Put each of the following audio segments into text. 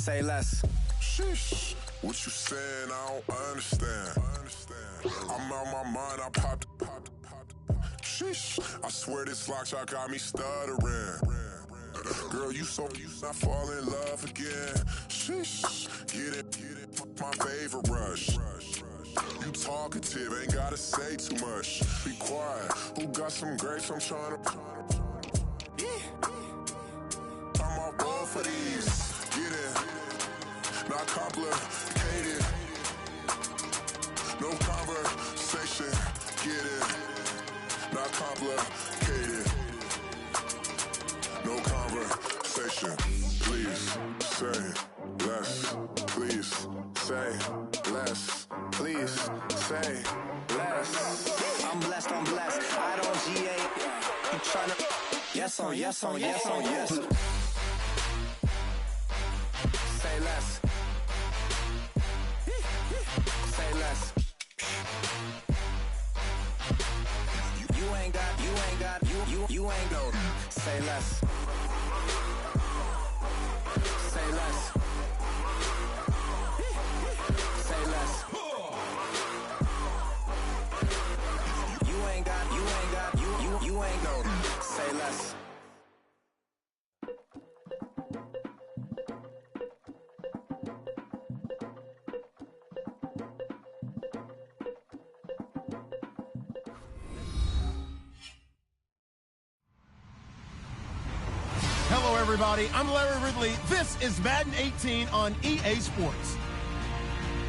Say less. Sheesh, what you saying? I don't understand. I'm out my mind. I popped. Sheesh, I swear this lock shot got me stuttering. Girl, you not fall in love again. Sheesh, get it, my favorite rush. You talkative, ain't gotta say too much. Be quiet, who got some grapes? I'm trying to. I'm all board for these. Get it, not complicated. No conversation, get it, not complicated. No conversation, please say less. Please say less. Please say less. I'm blessed, I don't GA. You tryna. Yes on, yes on, yes on, yes. Say less. Say less. You ain't got, you ain't got. Say less. Say less. Say less. You ain't got, you ain't got. Say less. Hello, everybody. I'm Larry Ridley. This is Madden 18 on EA Sports.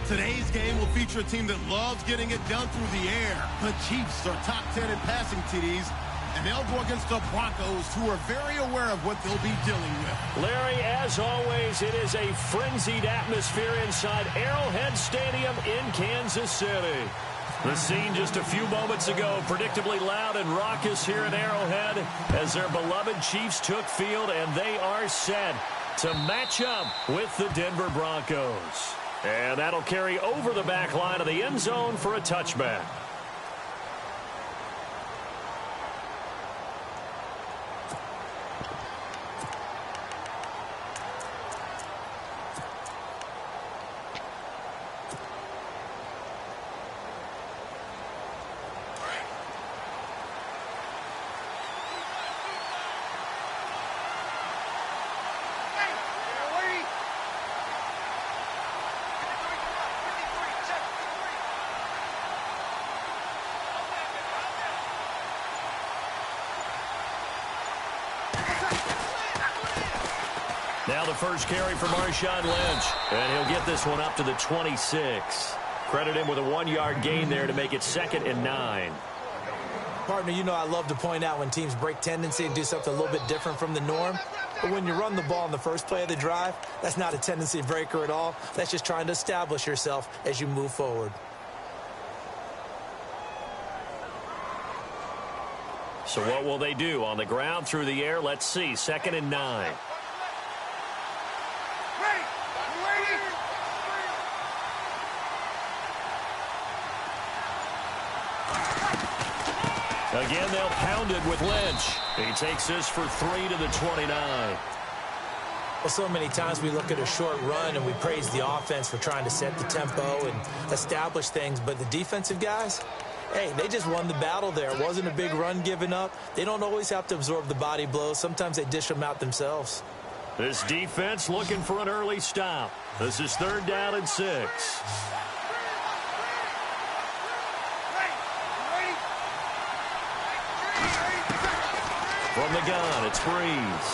Today's game will feature a team that loves getting it done through the air. The Chiefs are top 10 in passing TDs, and they'll go against the Broncos, who are very aware of what they'll be dealing with. Larry, as always, it is a frenzied atmosphere inside Arrowhead Stadium in Kansas City. The scene just a few moments ago, predictably loud and raucous here at Arrowhead as their beloved Chiefs took field, and they are set to match up with the Denver Broncos. And that'll carry over the back line of the end zone for a touchback. Now the first carry for Marshawn Lynch, and he'll get this one up to the 26. Credit him with a 1-yard gain there to make it 2nd and 9. Partner, you know I love to point out when teams break tendency and do something a little bit different from the norm. But when you run the ball in the first play of the drive, that's not a tendency breaker at all. That's just trying to establish yourself as you move forward. So what will they do? On the ground, through the air, let's see. 2nd and 9. Again, they'll pound it with Lynch. He takes this for 3 to the 29. Well, so many times we look at a short run and we praise the offense for trying to set the tempo and establish things. But the defensive guys, hey, they just won the battle there. It wasn't a big run given up. They don't always have to absorb the body blows. Sometimes they dish them out themselves. This defense looking for an early stop. This is 3rd down and 6. From the gun, it's Breeze.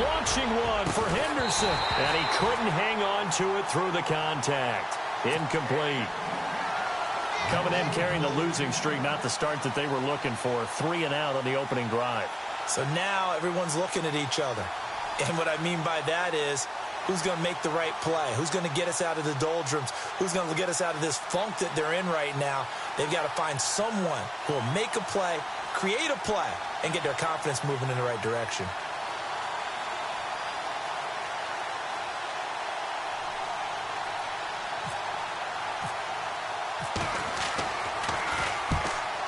Launching one for Henderson. And he couldn't hang on to it through the contact. Incomplete. Coming in carrying the losing streak, not the start that they were looking for. 3 and out on the opening drive. So now everyone's looking at each other. And what I mean by that is, who's going to make the right play? Who's going to get us out of the doldrums? Who's going to get us out of this funk that they're in right now? They've got to find someone who will make a play, create a play, and get their confidence moving in the right direction.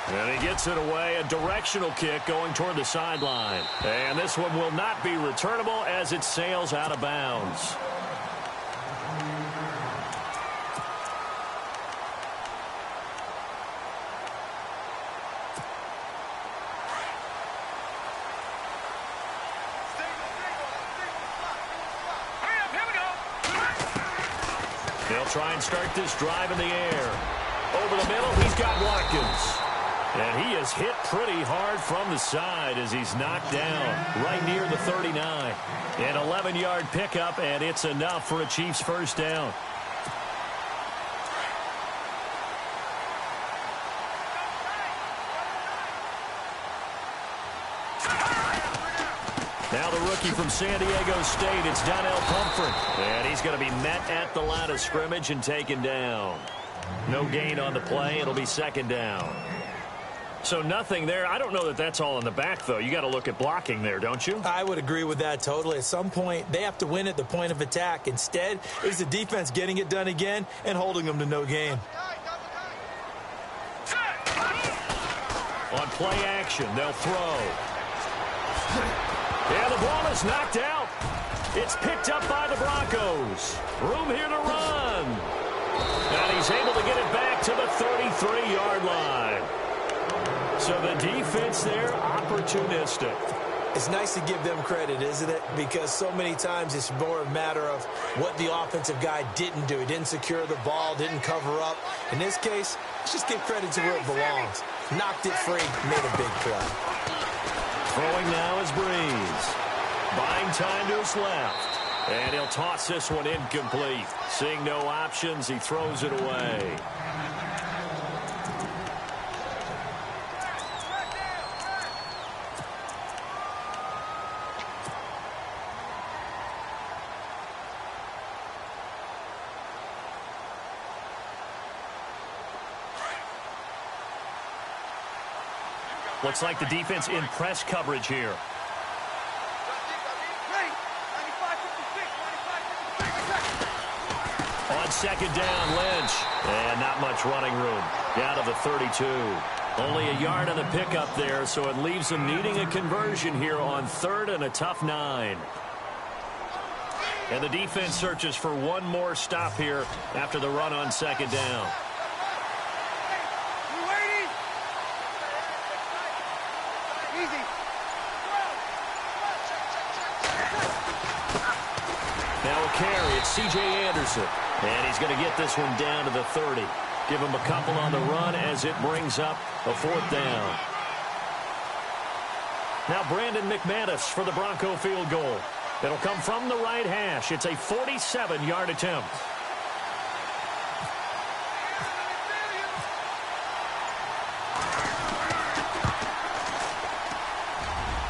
And he gets it away, a directional kick going toward the sideline. And this one will not be returnable as it sails out of bounds. They'll try and start this drive in the air. Over the middle, he's got Watkins. And he is hit pretty hard from the side as he's knocked down right near the 39. An 11-yard pickup, and it's enough for a Chiefs first down. Now the rookie from San Diego State, it's Donnell Pumphrey. And he's going to be met at the line of scrimmage and taken down. No gain on the play. It'll be second down. So nothing there. I don't know that that's all in the back, though. You got to look at blocking there, don't you? I would agree with that totally. At some point, they have to win at the point of attack. Instead, it's the defense getting it done again and holding them to no gain. On play action, they'll throw. Yeah, the ball is knocked out. It's picked up by the Broncos. Room here to run. And he's able to get it back to the 33-yard line. So the defense there, opportunistic. It's nice to give them credit, isn't it? Because so many times it's more a matter of what the offensive guy didn't do. He didn't secure the ball, didn't cover up. In this case, let's just give credit to where it belongs. Knocked it free, made a big play. Throwing now is Breeze. Buying time to his left. And he'll toss this one incomplete. Seeing no options, he throws it away. Looks like the defense in press coverage here. On second down, Lynch. And not much running room. Down to the 32. Only a yard on the pickup there, so it leaves them needing a conversion here on third and a tough 9. And the defense searches for one more stop here after the run on second down. Now a carry, it's C.J. Anderson. And he's going to get this one down to the 30. Give him a couple on the run as it brings up a fourth down. Now Brandon McManus for the Bronco field goal. It'll come from the right hash. It's a 47-yard attempt.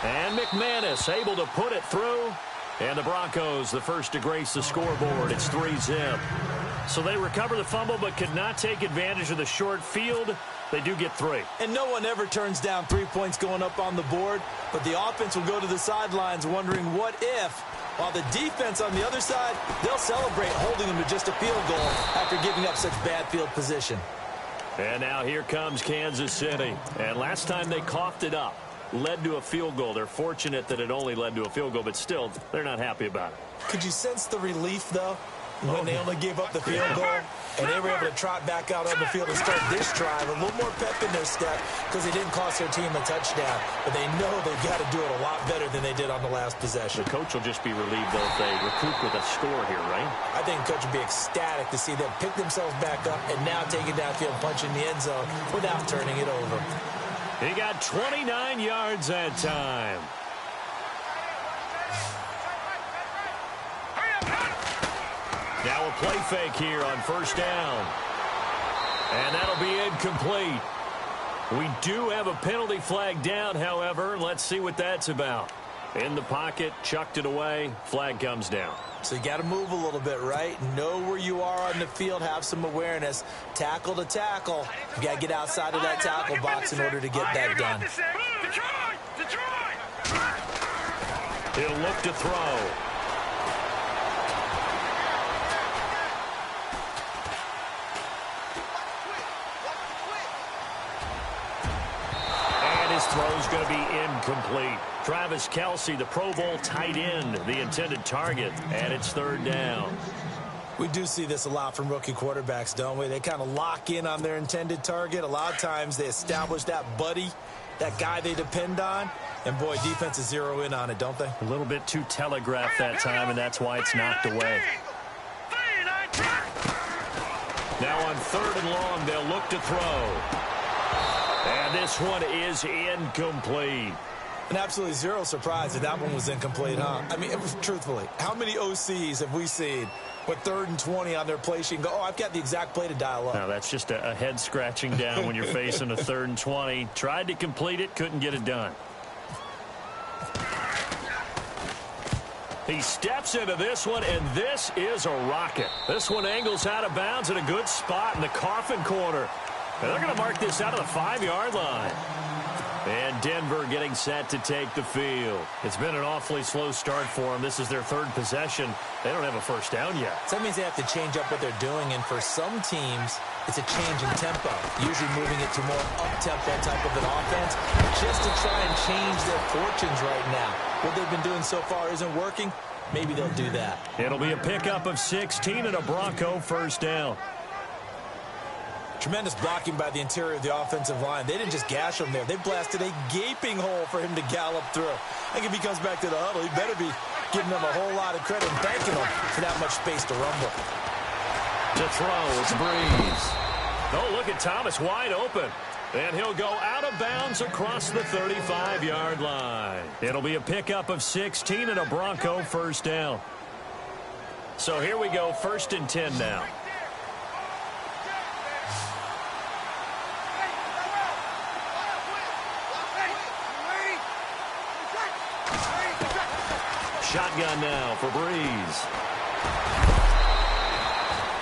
And McManus able to put it through. And the Broncos, the first to grace the scoreboard. It's 3-zip. So they recover the fumble but could not take advantage of the short field. They do get 3. And no one ever turns down 3 points going up on the board. But the offense will go to the sidelines wondering what if. While the defense on the other side, they'll celebrate holding them to just a field goal after giving up such bad field position. And now here comes Kansas City. And last time they coughed it up. Led to a field goal. They're fortunate that it only led to a field goal, but still, they're not happy about it. Could you sense the relief, though, when they only gave up the field goal and they were able to trot back out on the field and start this drive? A little more pep in their step because they didn't cost their team a touchdown, but they know they've got to do it a lot better than they did on the last possession. The coach will just be relieved, though, if they recoup with a score here, right? I think the coach would be ecstatic to see them pick themselves back up and now take it downfield, punch in the end zone without turning it over. He got 29 yards that time. Now a play fake here on first down. And that'll be incomplete. We do have a penalty flag down, however. Let's see what that's about. In the pocket, chucked it away, flag comes down. So you got to move a little bit, right? Know where you are on the field, have some awareness. Tackle to tackle. You got to get outside of that tackle box in order to get that done. He'll look to throw. And his throw's going to be incomplete. Travis Kelce, the Pro Bowl tight end, the intended target, and it's third down. We do see this a lot from rookie quarterbacks, don't we? They kind of lock in on their intended target. A lot of times they establish that buddy, that guy they depend on, and boy, defenses zero in on it, don't they? A little bit too telegraphed that time, and that's why it's knocked away. Now on 3rd and long, they'll look to throw. And this one is incomplete. And absolutely zero surprise that that one was incomplete, huh? I mean, truthfully, how many OCs have we seen with 3rd and 20 on their play sheet and go, oh, I've got the exact play to dial up? Now, that's just a head scratching down when you're facing a 3rd and 20. Tried to complete it, couldn't get it done. He steps into this one, and this is a rocket. This one angles out of bounds in a good spot in the coffin corner. And they're going to mark this out of the 5-yard line. And Denver getting set to take the field. It's been an awfully slow start for them. This is their 3rd possession. They don't have a first down yet. So that means they have to change up what they're doing, and for some teams, it's a change in tempo, usually moving it to more up-tempo type of an offense, just to try and change their fortunes right now. What they've been doing so far isn't working. Maybe they'll do that. It'll be a pickup of 16 and a Bronco first down. Tremendous blocking by the interior of the offensive line. They didn't just gash him there. They blasted a gaping hole for him to gallop through. I think if he comes back to the huddle, he better be giving them a whole lot of credit and thanking them for that much space to rumble. To throw, it's Breeze. Oh, look at Thomas wide open. And he'll go out of bounds across the 35-yard line. It'll be a pickup of 16 and a Bronco first down. So here we go, 1st and 10 now. Shotgun now for Breeze.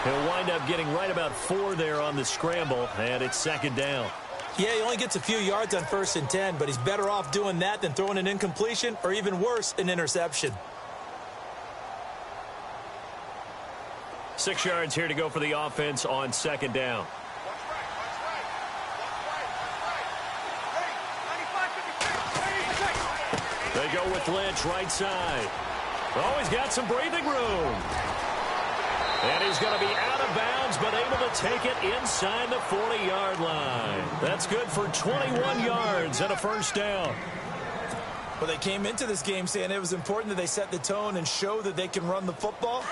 He'll wind up getting right about 4 there on the scramble, and it's 2nd down. Yeah, he only gets a few yards on 1st and 10, but he's better off doing that than throwing an incompletion or even worse, an interception. 6 yards here to go for the offense on 2nd down. They go with Lynch right side. Oh, he's got some breathing room. And he's going to be out of bounds, but able to take it inside the 40-yard line. That's good for 21 yards and a first down. Well, they came into this game saying it was important that they set the tone and show that they can run the football.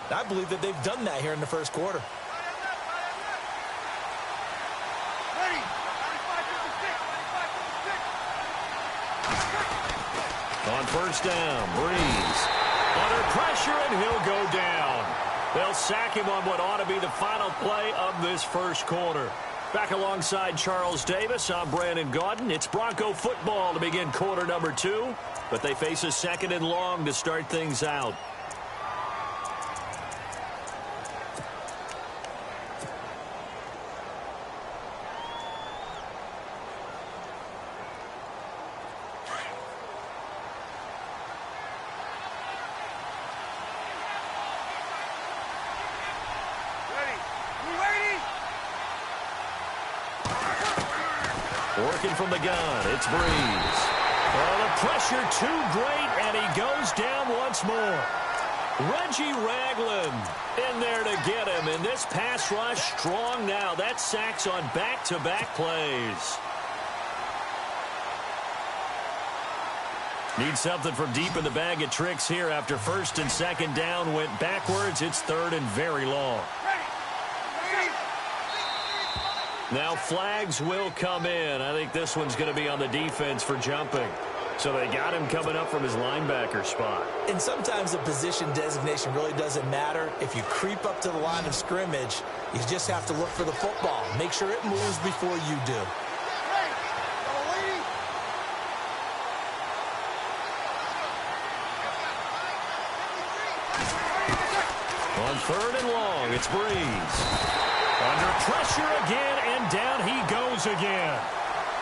I believe that they've done that here in the first quarter. On first down, Breeze. Under pressure, and he'll go down. They'll sack him on what ought to be the final play of this first quarter. Back alongside Charles Davis, I'm Brandon Gaudin. It's Bronco football to begin quarter number 2, but they face a 2nd and long to start things out. Working from the gun, it's Breeze. Oh, the pressure too great, and he goes down once more. Reggie Ragland in there to get him, and this pass rush strong now. That's sacks on back-to-back plays. Need something from deep in the bag of tricks here after 1st and 2nd down went backwards. It's 3rd and very long. Now flags will come in. I think this one's going to be on the defense for jumping. So they got him coming up from his linebacker spot. And sometimes the position designation really doesn't matter. If you creep up to the line of scrimmage, you just have to look for the football. Make sure it moves before you do. On 3rd and long, it's Breeze. Under pressure again, and down he goes again.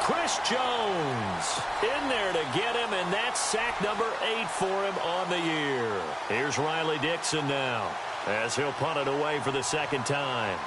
Chris Jones in there to get him, and that's sack number 8 for him on the year. Here's Riley Dixon now, as he'll punt it away for the 2nd time.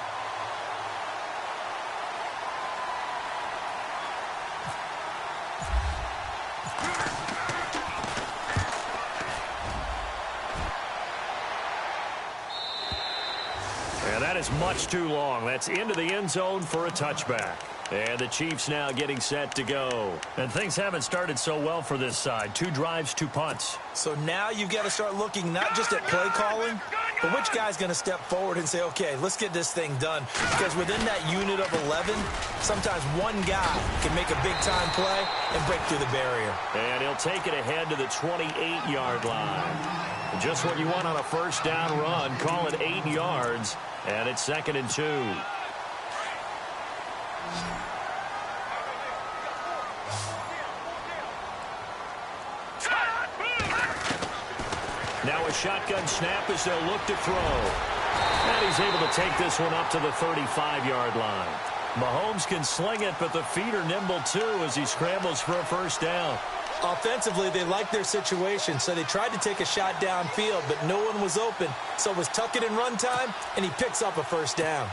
And that is much too long. That's into the end zone for a touchback. And the Chiefs now getting set to go. And things haven't started so well for this side. 2 drives, 2 punts. So now you've got to start looking not just at play calling, but which guy's going to step forward and say, okay, let's get this thing done. Because within that unit of 11, sometimes one guy can make a big-time play and break through the barrier. And he'll take it ahead to the 28-yard line. Just what you want on a first down run. Call it 8 yards, and it's 2nd and 2. Now a shotgun snap as they'll look to throw. And he's able to take this one up to the 35-yard line. Mahomes can sling it, but the feet are nimble too as he scrambles for a first down. Offensively, they liked their situation, so they tried to take a shot downfield, but no one was open. So it was tuck it and run time, and he picks up a first down.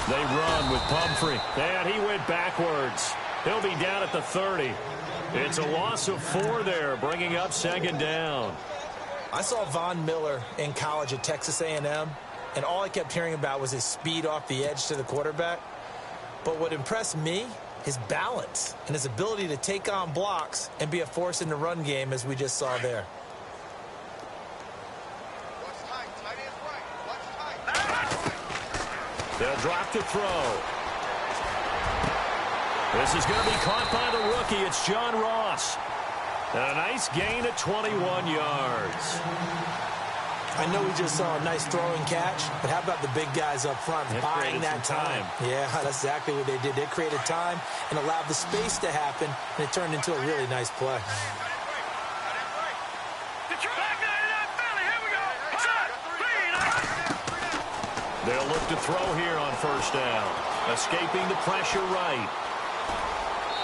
They run with Pumphrey, and he went backwards. He'll be down at the 30. It's a loss of 4 there, bringing up 2nd down. I saw Von Miller in college at Texas A&M, and all I kept hearing about was his speed off the edge to the quarterback. But what impressed me, his balance and his ability to take on blocks and be a force in the run game, as we just saw there. They'll drop to throw. This is going to be caught by the rookie. It's John Ross. And a nice gain at 21 yards. I know we just saw a nice throwing catch, but how about the big guys up front buying that time? Yeah, that's exactly what they did. They created time and allowed the space to happen, and it turned into a really nice play. They'll look to throw here on first down. Escaping the pressure right.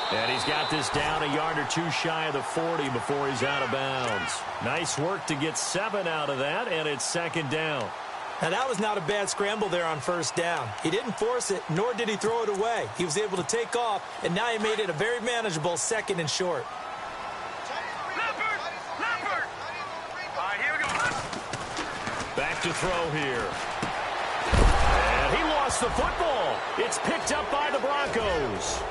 And he's got this down a yard or 2 shy of the 40 before he's out of bounds. Nice work to get 7 out of that, and it's 2nd down. Now, that was not a bad scramble there on first down. He didn't force it, nor did he throw it away. He was able to take off, and now he made it a very manageable 2nd and short. Back to throw here. And he lost the football. It's picked up by the Broncos.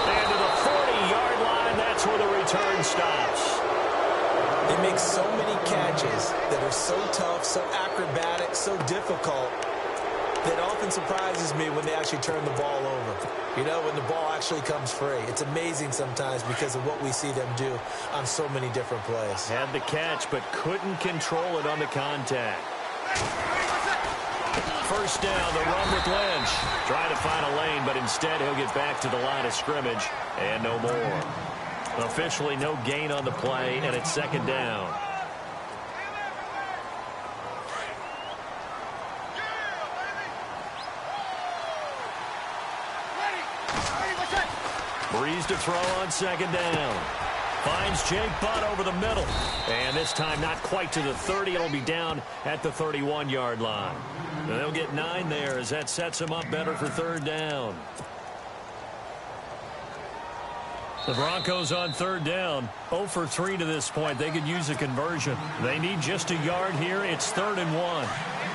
And to the 40-yard line, that's where the return stops. They make so many catches that are so tough, so acrobatic, so difficult, that often surprises me when they actually turn the ball over. You know, when the ball actually comes free. It's amazing sometimes because of what we see them do on so many different plays. Had the catch, but couldn't control it on the contact. First down, the run with Lynch. Trying to find a lane, but instead he'll get back to the line of scrimmage, and no more. Officially no gain on the play, and it's 2nd down. Breeze to throw on 2nd down. Finds Jake Butt over the middle. And this time not quite to the 30. It'll be down at the 31-yard line. And they'll get 9 there as that sets them up better for 3rd down. The Broncos on 3rd down. 0 for 3 to this point. They could use a conversion. They need just a yard here. It's 3rd and 1.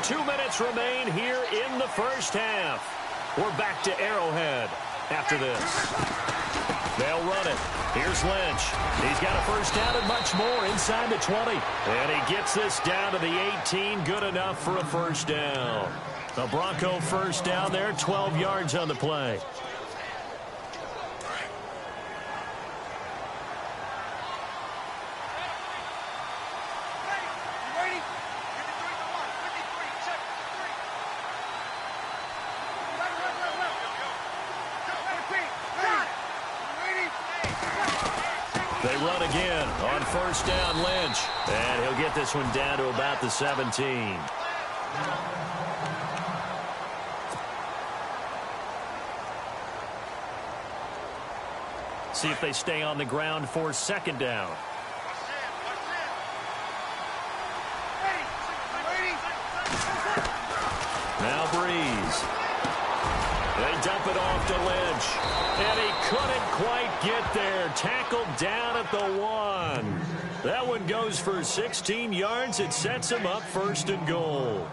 2 minutes remain here in the first half. We're back to Arrowhead after this. They'll run it. Here's Lynch. He's got a first down and much more inside the 20. And he gets this down to the 18. Good enough for a first down. The Bronco first down there, 12 yards on the play. They run again on first down, Lynch. And he'll get this one down to about the 17. See if they stay on the ground for 2nd down. Now Breeze. They dump it off off to Lynch. And he couldn't quite get there. Tackled down at the 1. That one goes for 16 yards. It sets him up 1st and goal.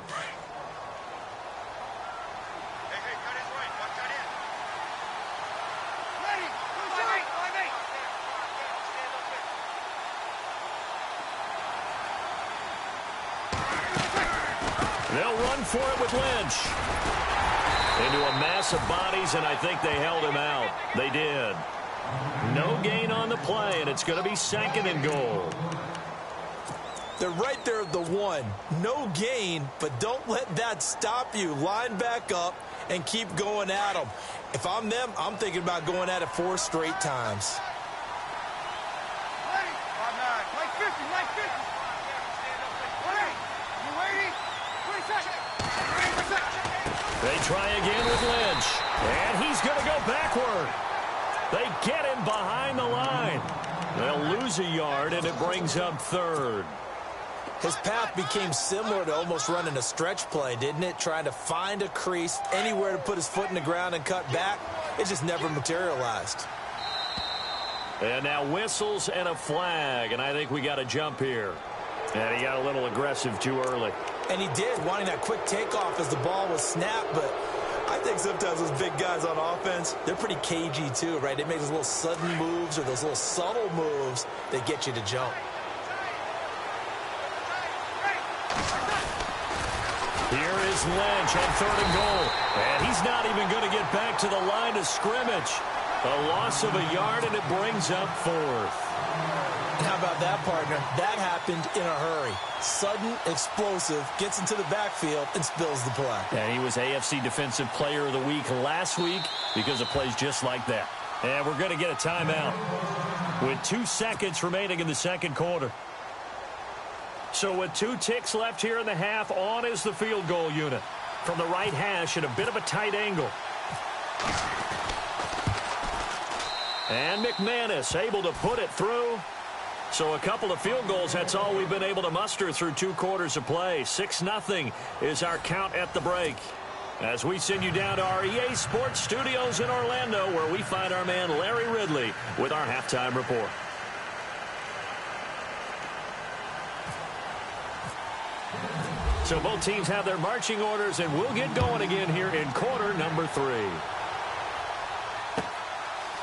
They'll run for it with Lynch. Into a mass of bodies, and I think they held him out. They did. No gain on the play, and it's going to be 2nd and goal. They're right there at the 1. No gain, but don't let that stop you. Line back up and keep going at them. If I'm them, I'm thinking about going at it 4 straight times. They try again with Lynch, and he's going to go backward. They get him behind the line. They'll lose a yard, and it brings up 3rd. His path became similar to almost running a stretch play, didn't it? Trying to find a crease, anywhere to put his foot in the ground and cut back. It just never materialized. And now whistles and a flag, and I think we got a jump here. And he got a little aggressive too early. And he did, wanting that quick takeoff as the ball was snapped. But I think sometimes those big guys on offense, they're pretty cagey too, right? They make those little sudden moves or those little subtle moves that get you to jump. Here is Lynch on 3rd and goal. And he's not even going to get back to the line of scrimmage. A loss of a yard, and it brings up 4th. How about that, partner? That happened in a hurry. Sudden, explosive, gets into the backfield, and spills the play. And he was AFC Defensive Player of the Week last week because of plays just like that. And we're going to get a timeout with 2 seconds remaining in the 2nd quarter. So with 2 ticks left here in the half, on is the field goal unit. From the right hash at a bit of a tight angle. And McManus able to put it through. So a couple of field goals, that's all we've been able to muster through 2 quarters of play. 6-0 is our count at the break. As we send you down to our EA Sports Studios in Orlando, where we find our man Larry Ridley with our halftime report. So both teams have their marching orders, and we'll get going again here in quarter number 3.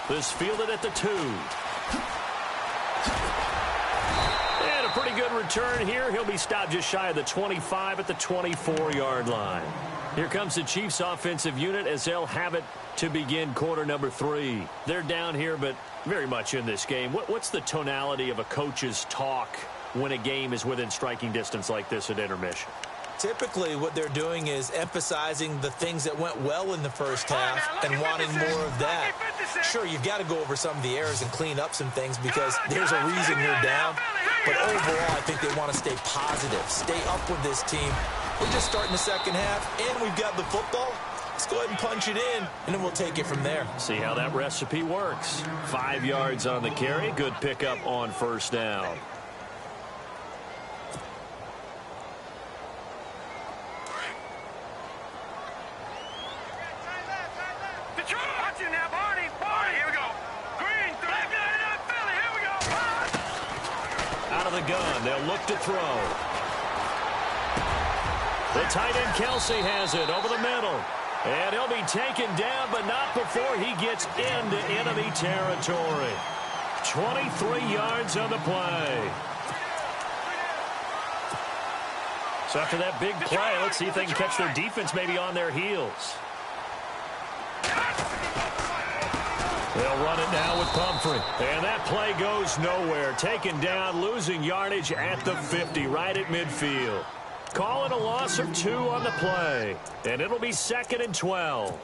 This fielded at the 2. And a pretty good return here. He'll be stopped just shy of the 25 at the 24-yard line. Here comes the Chiefs offensive unit as they'll have it to begin quarter number 3. They're down here, but very much in this game. What's the tonality of a coach's talk when a game is within striking distance like this at intermission? Typically, what they're doing is emphasizing the things that went well in the first half and wanting more of that. Sure, you've got to go over some of the errors and clean up some things because there's a reason you're down. But overall, I think they want to stay positive, stay up with this team. We're just starting the second half, and we've got the football. Let's go ahead and punch it in, and then we'll take it from there. See how that recipe works. 5 yards on the carry. Good pickup on 1st down. The gun. They'll look to throw. The tight end Kelsey has it over the middle. And he'll be taken down, but not before he gets into enemy territory. 23 yards on the play. So after that big play, let's see if they can catch their defense maybe on their heels. They'll run it now with Pumphrey. And that play goes nowhere. Taken down, losing yardage at the 50, right at midfield. Calling a loss of 2 on the play. And it'll be 2nd and 12.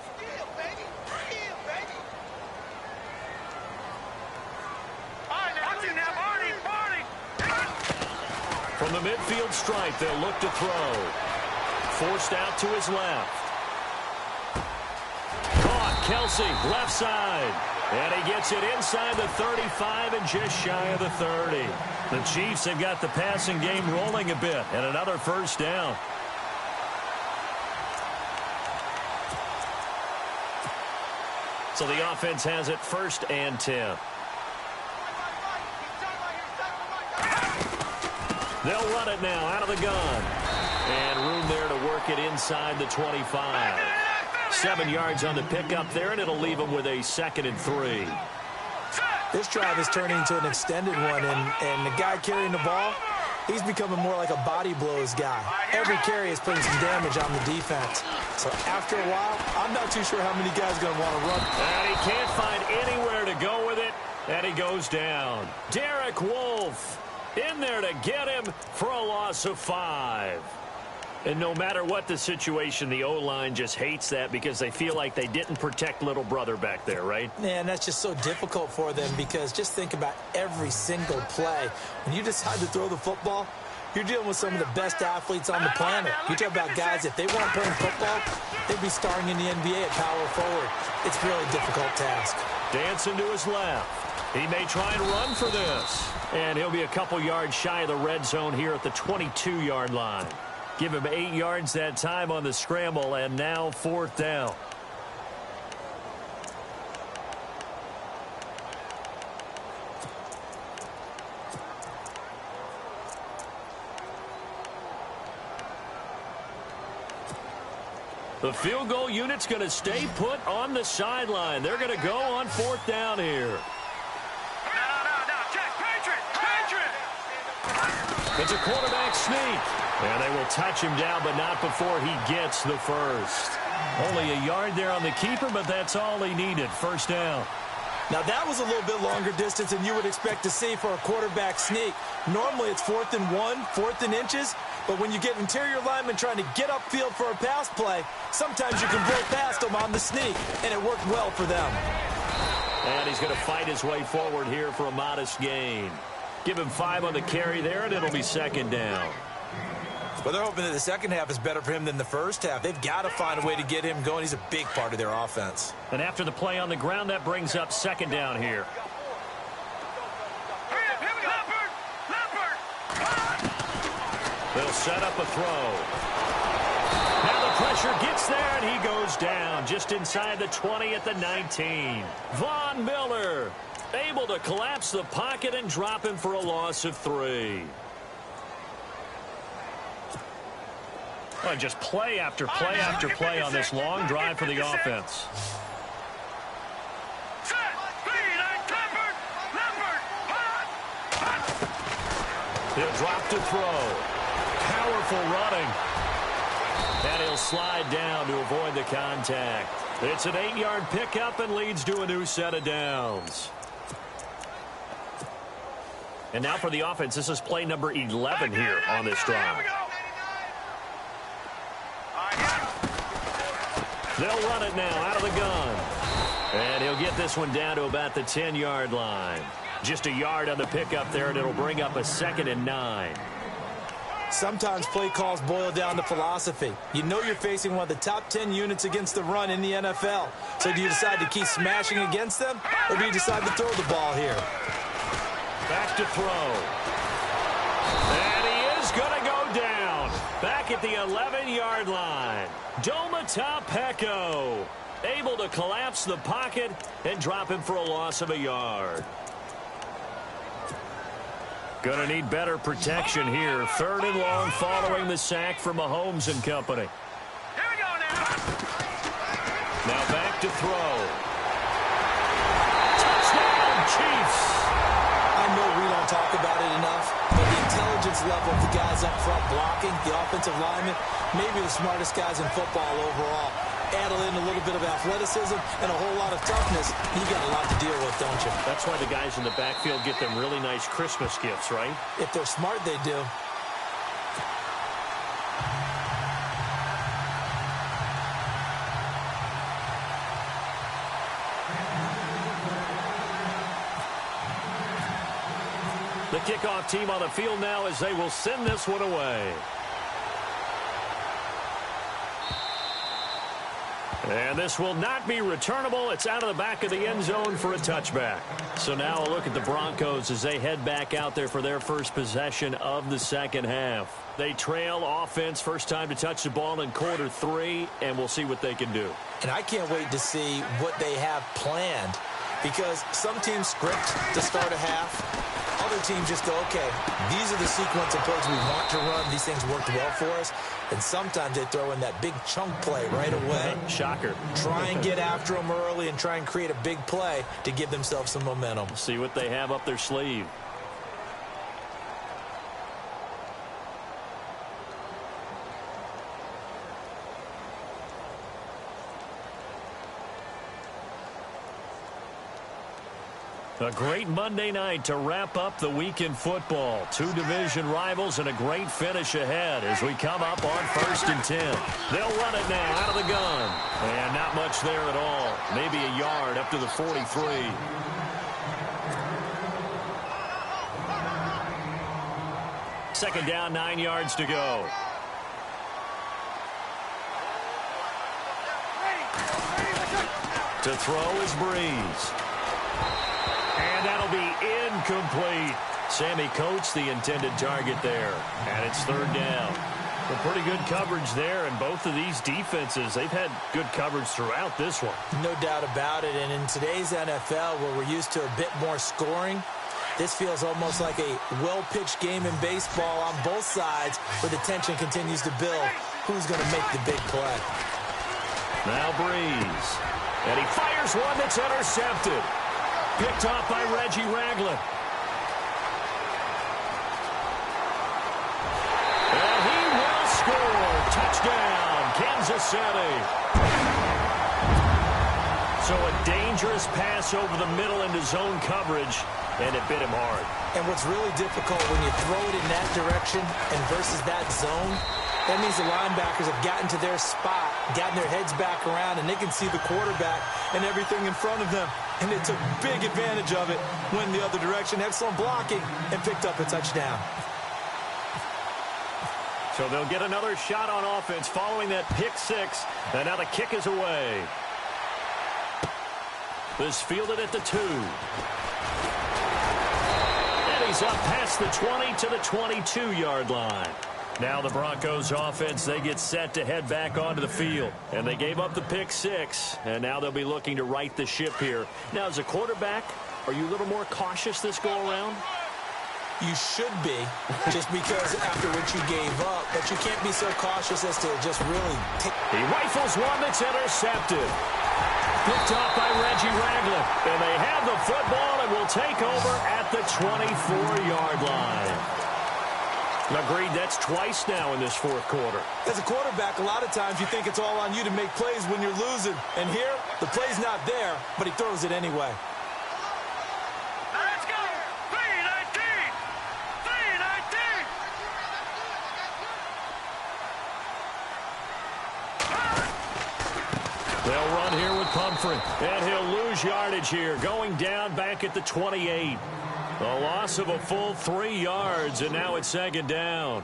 From the midfield stripe, they'll look to throw. Forced out to his left. Caught, Kelsey, left side. And he gets it inside the 35 and just shy of the 30. The Chiefs have got the passing game rolling a bit. And another 1st down. So the offense has it 1st and 10. They'll run it now out of the gun. And room there to work it inside the 25. 7 yards on the pickup there, and it'll leave them with a 2nd and 3. This drive is turning into an extended one, and the guy carrying the ball, he's becoming more like a body blows guy. Every carry is putting some damage on the defense. So after a while, I'm not too sure how many guys are going to want to run. And he can't find anywhere to go with it, and he goes down. Derek Wolfe in there to get him for a loss of 5. And no matter what the situation, the O-line just hates that because they feel like they didn't protect little brother back there, right? Man, that's just so difficult for them because just think about every single play. When you decide to throw the football, you're dealing with some of the best athletes on the planet. You talk about guys, if they weren't playing football, they'd be starring in the NBA at power forward. It's a really difficult task. Dancing to his left. He may try and run for this. And he'll be a couple yards shy of the red zone here at the 22-yard line. Give him 8 yards that time on the scramble, and now 4th down. The field goal unit's going to stay put on the sideline. They're going to go on 4th down here. It's a quarterback sneak. And they will touch him down, but not before he gets the first. Only a yard there on the keeper, but that's all he needed. 1st down. Now, that was a little bit longer distance than you would expect to see for a quarterback sneak. Normally, it's 4th and 1, 4th and inches. But when you get interior linemen trying to get upfield for a pass play, sometimes you can blow past them on the sneak, and it worked well for them. And he's going to fight his way forward here for a modest gain. Give him 5 on the carry there, and it'll be 2nd down. Well, they're hoping that the second half is better for him than the first half. They've got to find a way to get him going. He's a big part of their offense. And after the play on the ground, that brings up 2nd down here. They'll set up a throw. Now the pressure gets there, and he goes down just inside the 20 at the 19. Von Miller able to collapse the pocket and drop him for a loss of 3. Well, just play after play after play on this long drive for the offense. He'll drop to throw. Powerful running. And he'll slide down to avoid the contact. It's an 8-yard pickup and leads to a new set of downs. And now for the offense, this is play number 11 here on this drive. They'll run it now out of the gun. And he'll get this one down to about the 10-yard line. Just a yard on the pickup there, and it'll bring up a 2nd and 9. Sometimes play calls boil down to philosophy. You know you're facing one of the top 10 units against the run in the NFL. So do you decide to keep smashing against them, or do you decide to throw the ball here? Back to throw. And he is going to go down. Back at the 11-yard line. Domata Peko able to collapse the pocket and drop him for a loss of a yard. Going to need better protection here. 3rd and long following the sack from Mahomes and company. Here we go now. Now back to throw. Touchdown, Chiefs. I know we don't talk about it enough, but the intelligence level of the guys up front blocking, the offensive linemen, maybe the smartest guys in football overall. Add in a little bit of athleticism and a whole lot of toughness, you got a lot to deal with, don't you? That's why the guys in the backfield get them really nice Christmas gifts, right? If they're smart, they do. The kickoff team on the field now as they will send this one away. And this will not be returnable. It's out of the back of the end zone for a touchback. So now a look at the Broncos as they head back out there for their first possession of the second half. They trail offense, first time to touch the ball in quarter 3, and we'll see what they can do. And I can't wait to see what they have planned, because some teams script to start a half. Other teams just go, okay, these are the sequence of plays we want to run. These things worked well for us. And sometimes they throw in that big chunk play right away. Shocker. Try and get after them early and try and create a big play to give themselves some momentum. See what they have up their sleeve. A great Monday night to wrap up the week in football. 2 division rivals and a great finish ahead as we come up on 1st and 10. They'll run it now out of the gun. And not much there at all. Maybe a yard up to the 43. Second down, 9 yards to go. To throw is Breeze. And that'll be incomplete. Sammy Coates, the intended target there. And it's 3rd down. Well, pretty good coverage there, and both of these defenses, they've had good coverage throughout this one. No doubt about it. And in today's NFL, where we're used to a bit more scoring, this feels almost like a well-pitched game in baseball on both sides, where the tension continues to build. Who's going to make the big play? Now Breeze. And he fires one that's intercepted. Picked off by Reggie Ragland. And he will score. Touchdown, Kansas City. So a dangerous pass over the middle into zone coverage, and it bit him hard. And what's really difficult when you throw it in that direction and versus that zone, that means the linebackers have gotten to their spot, gotten their heads back around, and they can see the quarterback and everything in front of them. And they took big advantage of it, went the other direction, excellent blocking, and picked up a touchdown. So they'll get another shot on offense following that pick 6, and now the kick is away. This fielded at the 2. And he's up past the 20 to the 22-yard line. Now the Broncos offense, they get set to head back onto the field. And they gave up the pick 6, and now they'll be looking to right the ship here. Now, as a quarterback, are you a little more cautious this go-around? You should be, just because after what you gave up, but you can't be so cautious as to just really take. He rifles one that's intercepted. Picked off by Reggie Ragland. And they have the football and will take over at the 24-yard line. Agreed, that's twice now in this 4th quarter. As a quarterback, a lot of times you think it's all on you to make plays when you're losing. And here, the play's not there, but he throws it anyway. Let's go! 319! 319! They'll run here with Pumphrey. And he'll lose yardage here, going down back at the 28. A loss of a full 3 yards, and now it's 2nd down.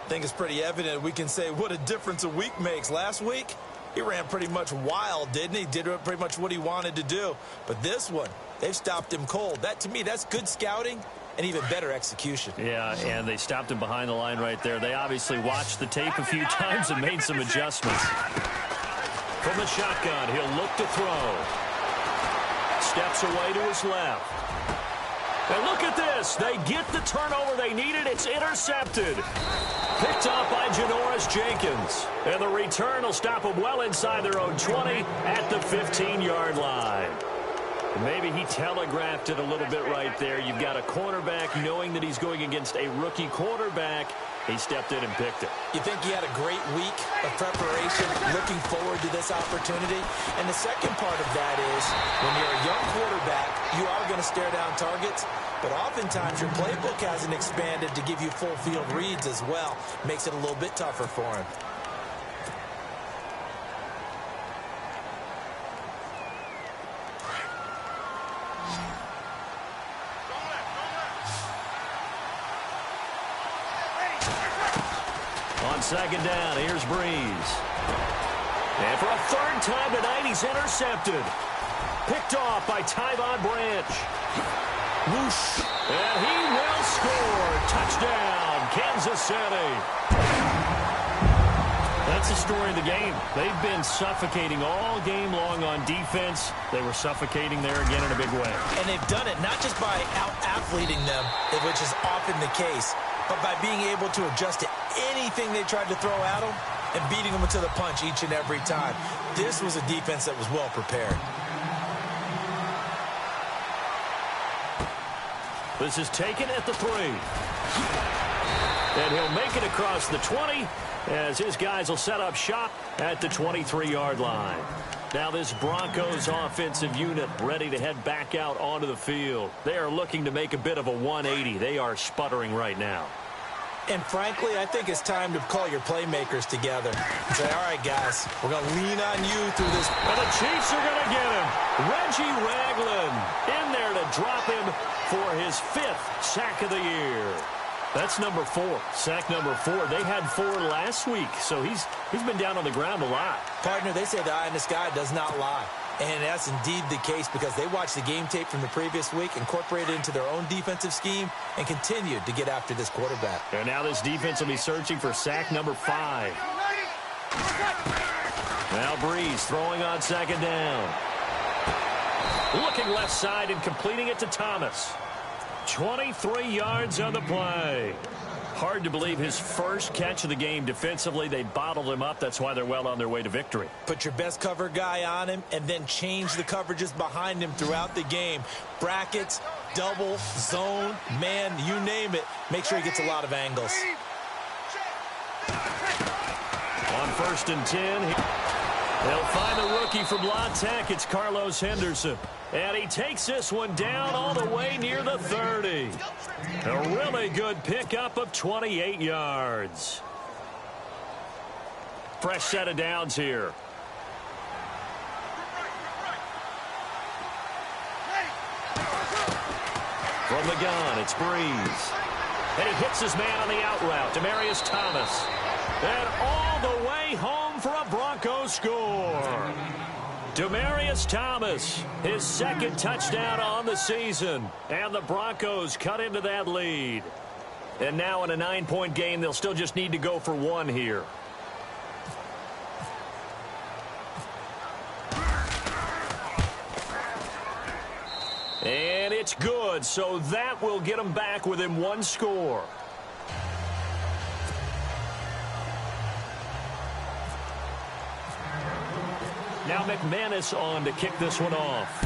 I think it's pretty evident we can say what a difference a week makes. Last week, he ran pretty much wild, didn't he? Did pretty much what he wanted to do. But this one, they've stopped him cold. That, to me, that's good scouting and even better execution. Yeah, and they stopped him behind the line right there. They obviously watched the tape a few times and made some adjustments. From the shotgun, he'll look to throw. Steps away to his left. And look at this. They get the turnover they needed. It's intercepted. Picked off by Janoris Jenkins. And the return will stop them well inside their own 20 at the 15-yard line. Maybe he telegraphed it a little bit right there. You've got a cornerback knowing that he's going against a rookie quarterback. He stepped in and picked it. You think he had a great week of preparation, looking forward to this opportunity? And the second part of that is, when you're a young quarterback, you are going to stare down targets, but oftentimes your playbook hasn't expanded to give you full field reads as well. Makes it a little bit tougher for him. On 2nd down, here's Breeze. And for a third time tonight, he's intercepted. Picked off by Tyvon Branch. Whoosh. And he will score. Touchdown, Kansas City. That's the story of the game. They've been suffocating all game long on defense. They were suffocating there again in a big way. And they've done it not just by out-athleting them, which is often the case, but by being able to adjust to anything they tried to throw at them and beating them to the punch each and every time. This was a defense that was well prepared. This is taken at the 3. And he'll make it across the 20 as his guys will set up shop at the 23-yard line. Now this Broncos offensive unit ready to head back out onto the field. They are looking to make a bit of a 180. They are sputtering right now. And frankly, I think it's time to call your playmakers together and say, all right, guys, we're going to lean on you through this. And the Chiefs are going to get him. Reggie Ragland in there to drop him for his 5th sack of the year. That's number 4. Sack number 4. They had 4 last week, so he's been down on the ground a lot. Partner, they say the eye in the sky does not lie. And that's indeed the case because they watched the game tape from the previous week, incorporated it into their own defensive scheme, and continued to get after this quarterback. And now this defense will be searching for sack number 5. Now Breeze throwing on 2nd down. Looking left side and completing it to Thomas. 23 yards on the play. Hard to believe his first catch of the game defensively. They bottled him up. That's why they're well on their way to victory. Put your best cover guy on him and then change the coverages behind him throughout the game. Brackets, double, zone, man, you name it. Make sure he gets a lot of angles. On 1st and 10, they'll find the rookie from La Tech. It's Carlos Henderson. And he takes this one down all the way near the 30. A really good pickup of 28 yards. Fresh set of downs here. From the gun, it's Breeze. And he hits his man on the out route, Demaryius Thomas. And all the way home for a Broncos score. Demaryius Thomas, his 2nd touchdown on the season. And the Broncos cut into that lead. And now in a 9-point game, they'll still just need to go for 1 here. And it's good, so that will get them back within 1 score. Now McManus on to kick this one off.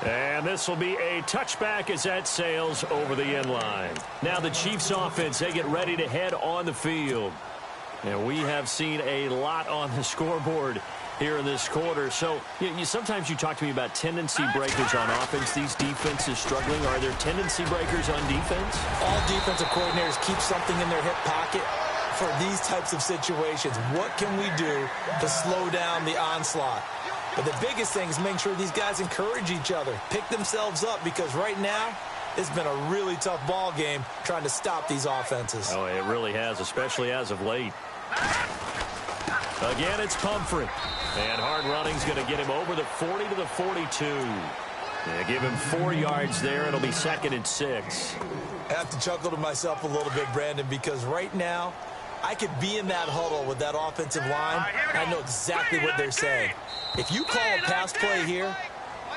And this will be a touchback as that sails over the end line. Now the Chiefs offense, they get ready to head on the field. And we have seen a lot on the scoreboard here in this quarter. So sometimes you talk to me about tendency breakers on offense. These defenses struggling. Are there tendency breakers on defense? All defensive coordinators keep something in their hip pocket for these types of situations. What can we do to slow down the onslaught? But the biggest thing is making sure these guys encourage each other, pick themselves up, because right now it's been a really tough ball game trying to stop these offenses. Oh, it really has, especially as of late. Again, it's Pumphrey. And hard running's going to get him over the 40 to the 42. Yeah, give him 4 yards there. It'll be 2nd and 6. I have to chuckle to myself a little bit, Brandon, because right now I could be in that huddle with that offensive line. I know exactly what they're saying. If you call a pass play here,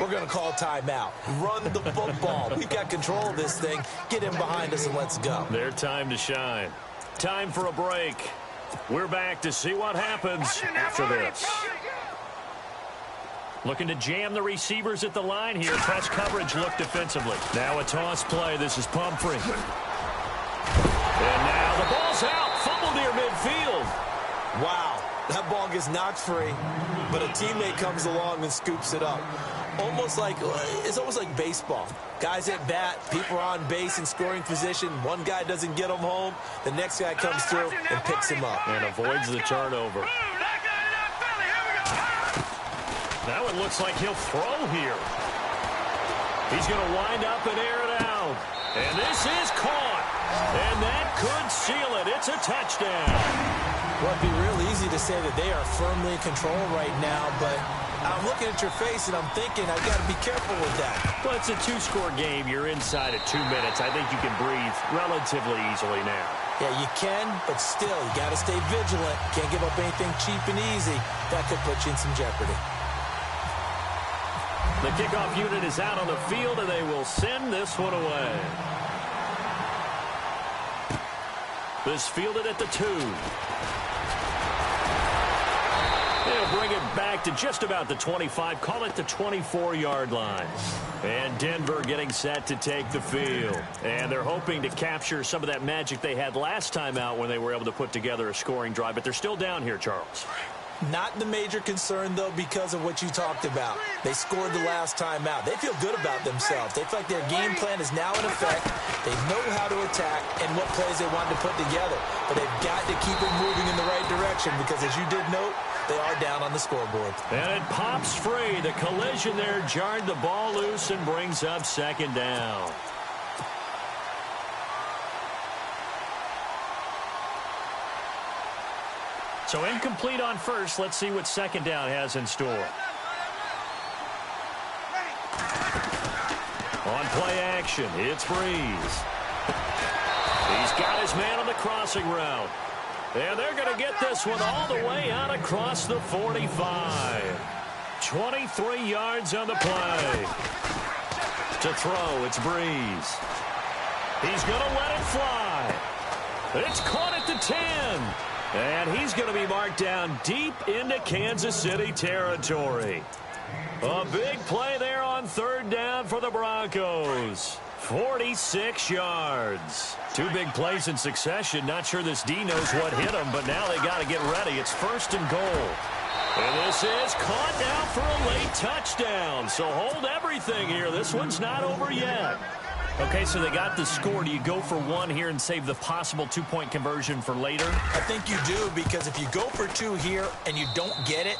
we're going to call timeout. Run the football. We've got control of this thing. Get in behind us and let's go. Their time to shine. Time for a break. We're back to see what happens after this. Looking to jam the receivers at the line here. Press coverage look defensively. Now a toss play. This is Pumphrey. And now the ball's out. Fumble near midfield. Wow. That ball gets knocked free, but a teammate comes along and scoops it up. It's almost like baseball. Guys at bat, people are on base in scoring position. One guy doesn't get him home. The next guy comes through and picks him up. And avoids the turnover. Now it looks like he'll throw here. He's going to wind up and air it out. And this is caught. And that could seal it. It's a touchdown. Well, it'd be real easy to say that they are firmly in control right now, but I'm looking at your face and I'm thinking I've got to be careful with that. Well, it's a two-score game. You're inside at 2 minutes. I think you can breathe relatively easily now. Yeah, you can, but still, you got to stay vigilant. Can't give up anything cheap and easy. That could put you in some jeopardy. The kickoff unit is out on the field, and they will send this one away. This fielded at the 2. They'll bring it back to just about the 25. Call it the 24-yard line. And Denver getting set to take the field. And they're hoping to capture some of that magic they had last time out when they were able to put together a scoring drive. But they're still down here, Charles. Not the major concern, though, because of what you talked about. They scored the last time out. They feel good about themselves. They feel like their game plan is now in effect. They know how to attack and what plays they want to put together. But they've got to keep it moving in the right direction because, as you did note, they are down on the scoreboard. And it pops free. The collision there jarred the ball loose and brings up second down. So incomplete on first. Let's see what second down has in store. On play action, it's Breeze. He's got his man on the crossing route. And they're going to get this one all the way out across the 45. 23 yards on the play. To throw, it's Breeze. He's going to let it fly. It's caught at the 10. And he's going to be marked down deep into Kansas City territory. A big play there on third down for the Broncos. 46 yards. 2 big plays in succession. Not sure this D knows what hit him, but now they got to get ready. It's first and goal. And this is caught now for a late touchdown. So hold everything here. This one's not over yet. Okay, so they got the score. Do you go for 1 here and save the possible 2-point conversion for later? I think you do, because if you go for 2 here and you don't get it,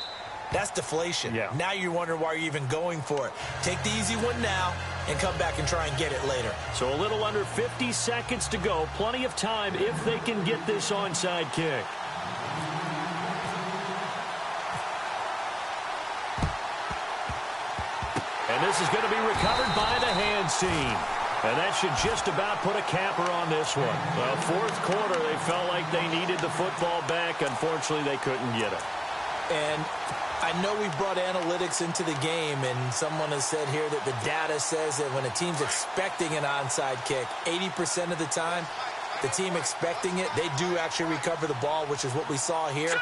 that's deflation. Yeah. Now you're wondering why you're even going for it. Take the easy one now and come back and try and get it later. So a little under 50 seconds to go. Plenty of time if they can get this onside kick. And this is going to be recovered by the hands team. And that should just about put a capper on this one. Well, fourth quarter, they felt like they needed the football back. Unfortunately, they couldn't get it. And I know we brought analytics into the game, and someone has said here that the data says that when a team's expecting an onside kick, 80% of the time, the team expecting it, they do actually recover the ball, which is what we saw here.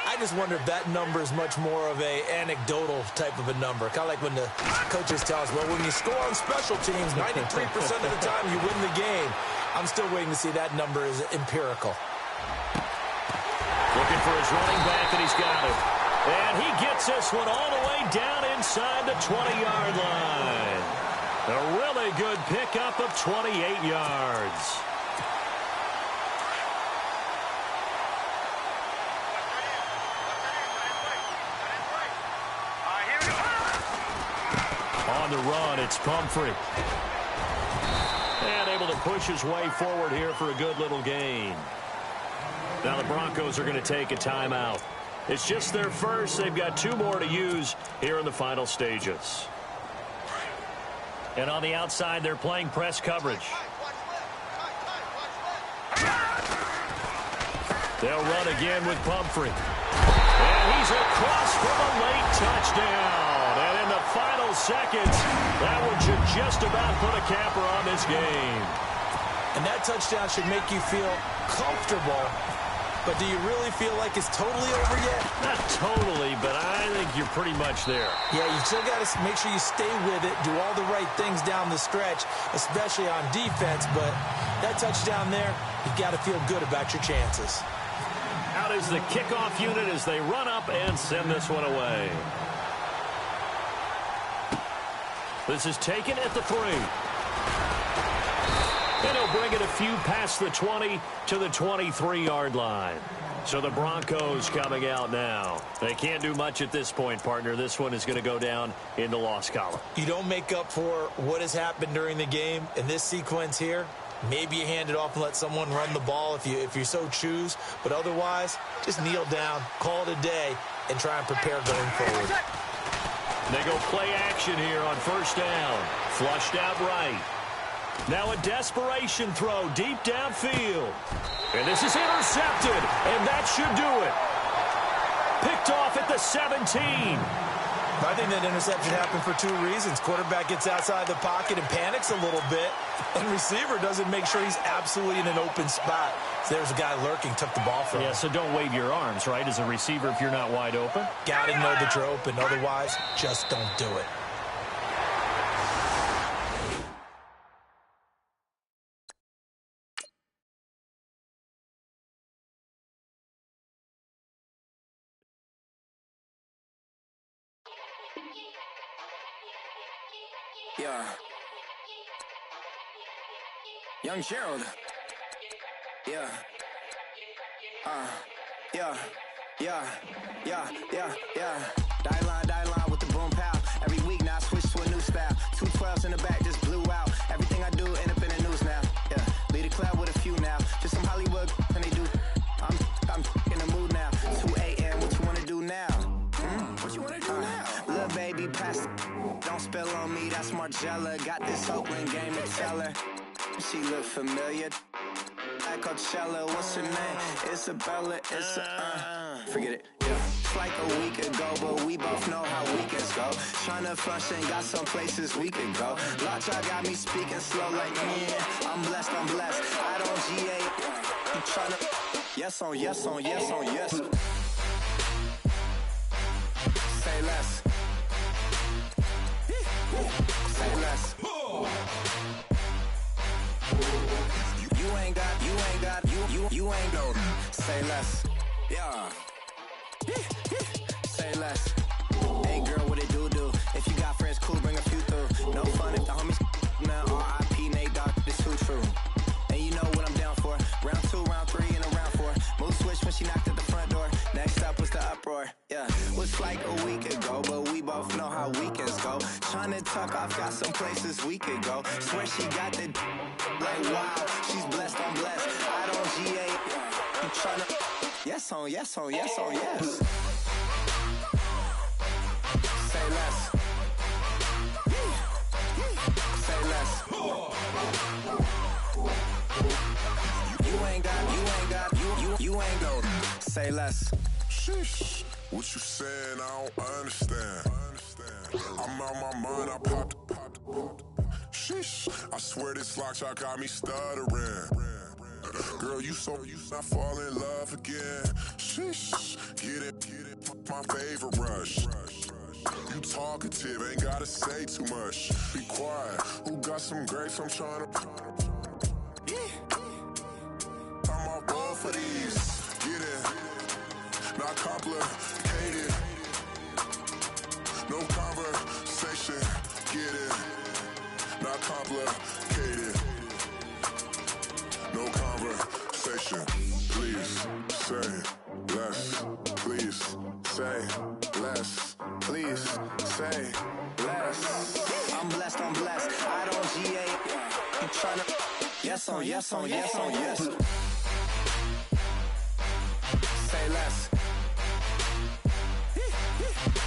I just wonder if that number is much more of a anecdotal type of a number. Kind of like when the coaches tell us, well, when you score on special teams, 93% of the time you win the game. I'm still waiting to see that number is empirical. Looking for his running back, and he's got it. And he gets this one all the way down inside the 20-yard line. A really good pickup of 28 yards. On the run, it's Pumphrey. And able to push his way forward here for a good little gain. Now the Broncos are going to take a timeout. It's just their first. They've got 2 more to use here in the final stages. And on the outside, they're playing press coverage. They'll run again with Pumphrey. And he's across for a late touchdown. And in the final seconds, that one should just about put a capper on this game. And that touchdown should make you feel comfortable. But do you really feel like it's totally over yet? Not totally, but I think you're pretty much there. Yeah, you still got to make sure you stay with it, do all the right things down the stretch, especially on defense. But that touchdown there, you got to feel good about your chances. Out is the kickoff unit as they run up and send this one away. This is taken at the 3. And he'll bring it a few past the 20 to the 23-yard line. So the Broncos coming out now. They can't do much at this point, partner. This one is going to go down in the loss column. You don't make up for what has happened during the game in this sequence here. Maybe you hand it off and let someone run the ball if you so choose. But otherwise, just kneel down, call it a day, and try and prepare going forward. They go play action here on first down. Flushed out right. Now a desperation throw deep downfield. And this is intercepted, and that should do it. Picked off at the 17. I think that interception happened for two reasons. Quarterback gets outside the pocket and panics a little bit, and receiver doesn't make sure he's absolutely in an open spot. So there's a guy lurking, took the ball from him. Yeah, so don't wave your arms, right, as a receiver if you're not wide open. Got to know that you're open. Otherwise, just don't do it. Yeah. Young Gerald. Yeah. Yeah. Die line with the boom pow. Every week now I switch to a new style. 212s in the back just blew out. Everything I do end up in the news now. Yeah. Lead a club with a few now. Just some Hollywood and they do. I'm in the mood now. 2 a.m. What you wanna do now? What you wanna do now? Little baby, pass it. Don't spill on me, that's Margella. Got this Oakland game to tell her. She look familiar. At Coachella, what's her name? Isabella, forget it, yeah. It's like a week ago, but we both know how weekends go. Tryna function, got some places we could go. Lot y'all got me speaking slow like, yeah, I'm blessed. I don't GA, you tryna, yes on yes. Say less. Say less. You ain't no. Say less. Yeah. Say less. Hey girl, what it do? If you got friends, cool, bring a few through. No fun if the homies now. R.I.P. Nate Dogg, this too true. And you know what I'm down for. Round 2, round 3, and a round 4. Mood switch when she knocked at the front door. Next up was the uproar. Yeah, was like a week ago, but we both know how weekends go. Tryna tuck off, got some places we could go. Swear she got the like wow, she's blessed, I'm blessed. I don't GA, you tryna yes on yes. Say less. Say less. You ain't go. Say less. Sheesh. What you saying? I don't understand. I'm out my mind. I popped. Sheesh. I swear this lock y'all got me stuttering. Girl, you not fall in love again. Sheesh. Get it. My favorite rush. You talkative, ain't gotta say too much. Be quiet. Who got some grapes? I'm trying to. I'm off ball for these. Get it. Not complicated. No conversation. Get it. Not complicated. No conversation. Please say less. Please say less. Please say less. I'm blessed. I don't GA. You tryna yes on. Say less.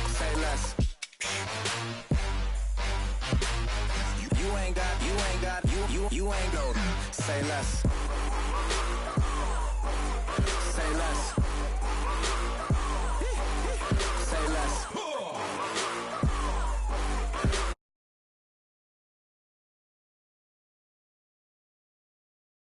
Say less.